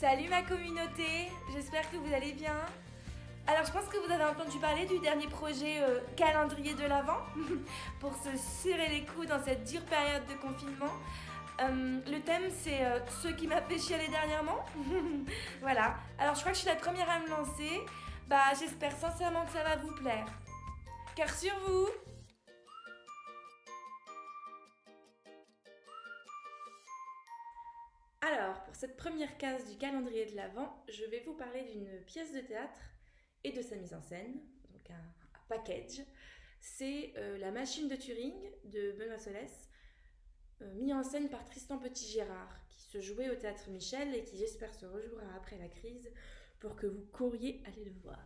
Salut ma communauté, j'espère que vous allez bien. Alors je pense que vous avez entendu parler du dernier projet calendrier de l'Avent pour se serrer les coudes dans cette dure période de confinement. Le thème c'est ce qui m'a fait chialer dernièrement. Voilà, alors je crois que je suis la première à me lancer. J'espère sincèrement que ça va vous plaire. Cœur sur vous. Alors, pour cette première case du calendrier de l'Avent, je vais vous parler d'une pièce de théâtre et de sa mise en scène, donc un package. C'est La Machine de Turing de Benoît Solès, mis en scène par Tristan Petit-Gérard, qui se jouait au Théâtre Michel et qui j'espère se rejouera après la crise pour que vous couriez aller le voir.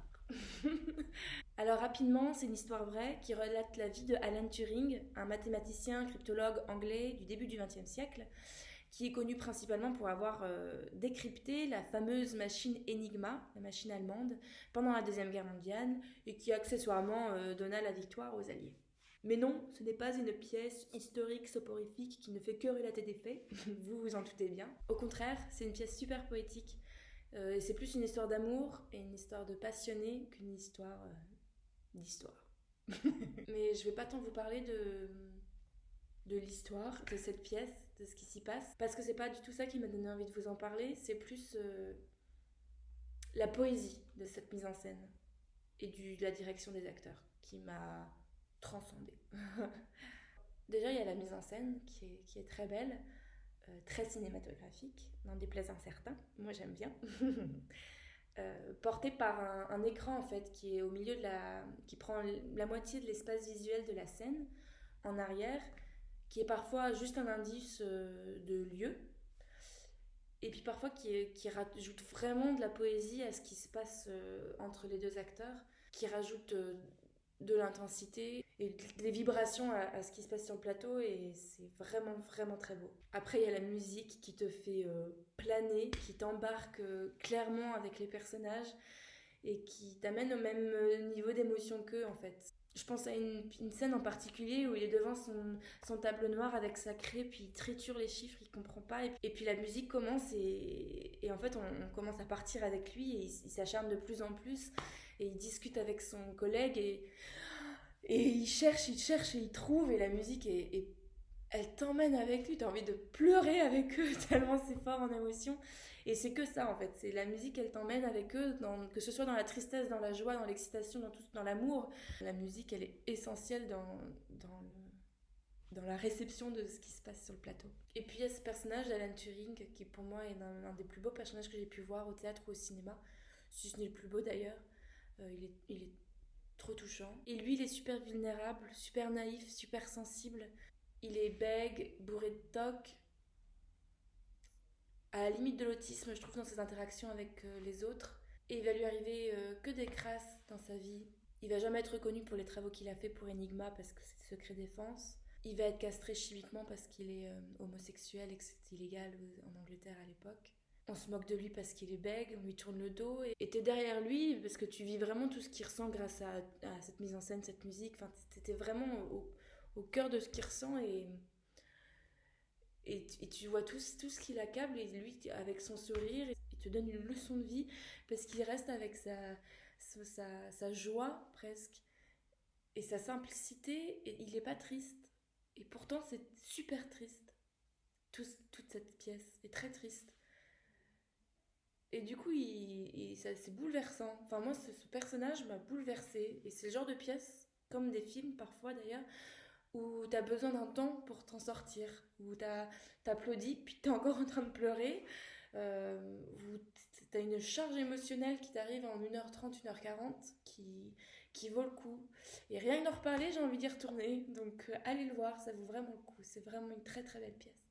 Alors rapidement, c'est une histoire vraie qui relate la vie de Alan Turing, un mathématicien cryptologue anglais du début du XXe siècle, qui est connu principalement pour avoir décrypté la fameuse machine Enigma, la machine allemande, pendant la Deuxième Guerre mondiale, et qui accessoirement donna la victoire aux Alliés. Mais non, ce n'est pas une pièce historique soporifique qui ne fait que relater des faits, vous vous en doutez bien. Au contraire, c'est une pièce super poétique, et c'est plus une histoire d'amour et une histoire de passionné qu'une histoire d'histoire. Mais je vais pas tant vous parler de l'histoire de cette pièce, de ce qui s'y passe, parce que c'est pas du tout ça qui m'a donné envie de vous en parler, c'est plus la poésie de cette mise en scène et de la direction des acteurs qui m'a transcendée. Déjà, il y a la mise en scène qui est très belle, très cinématographique, n'en déplaise à certains, moi j'aime bien. Portée par un écran en fait qui est au milieu qui prend la moitié de l'espace visuel de la scène en arrière, qui est parfois juste un indice de lieu, et puis parfois qui rajoute vraiment de la poésie à ce qui se passe entre les deux acteurs, qui rajoute de l'intensité et des vibrations à ce qui se passe sur le plateau, et c'est vraiment vraiment très beau. Après il y a la musique qui te fait planer, qui t'embarque clairement avec les personnages et qui t'amène au même niveau d'émotion qu'eux en fait. Je pense à une scène en particulier où il est devant son tableau noir avec sa craie, puis il triture les chiffres, il comprend pas. Et puis la musique commence et en fait on commence à partir avec lui et il s'acharne de plus en plus. Et il discute avec son collègue et il cherche et il trouve. Et la musique elle t'emmène avec lui, t'as envie de pleurer avec eux tellement c'est fort en émotion. Et c'est que ça en fait, c'est la musique, elle t'emmène avec eux, que ce soit dans la tristesse, dans la joie, dans l'excitation, dans l'amour. La musique, elle est essentielle dans la réception de ce qui se passe sur le plateau. Et puis il y a ce personnage d'Alan Turing qui pour moi est l'un des plus beaux personnages que j'ai pu voir au théâtre ou au cinéma, si ce n'est le plus beau d'ailleurs. Il est trop touchant. Et lui, il est super vulnérable, super naïf, super sensible. Il est bègue, bourré de toc, à la limite de l'autisme, je trouve, dans ses interactions avec les autres. Et il va lui arriver que des crasses dans sa vie. Il va jamais être reconnu pour les travaux qu'il a fait pour Enigma parce que c'est secret défense. Il va être castré chimiquement parce qu'il est homosexuel et que c'est illégal en Angleterre à l'époque. On se moque de lui parce qu'il est bègue, on lui tourne le dos. Et t'es derrière lui parce que tu vis vraiment tout ce qu'il ressent grâce à cette mise en scène, cette musique. Enfin, t'étais vraiment au cœur de ce qu'il ressent et tu vois tout ce qui l'accable, et lui, avec son sourire, il te donne une leçon de vie parce qu'il reste avec sa joie presque et sa simplicité, et il n'est pas triste. Et pourtant, c'est super triste. Toute cette pièce est très triste. Et du coup, c'est bouleversant. Enfin, moi, ce personnage m'a bouleversée. Et c'est le genre de pièce, comme des films parfois d'ailleurs, où t'as besoin d'un temps pour t'en sortir, où t'applaudis, puis t'es encore en train de pleurer, où t'as une charge émotionnelle qui t'arrive en 1h30, 1h40, qui vaut le coup. Et rien que d'en reparler, j'ai envie d'y retourner, donc allez le voir, ça vaut vraiment le coup, c'est vraiment une très très belle pièce.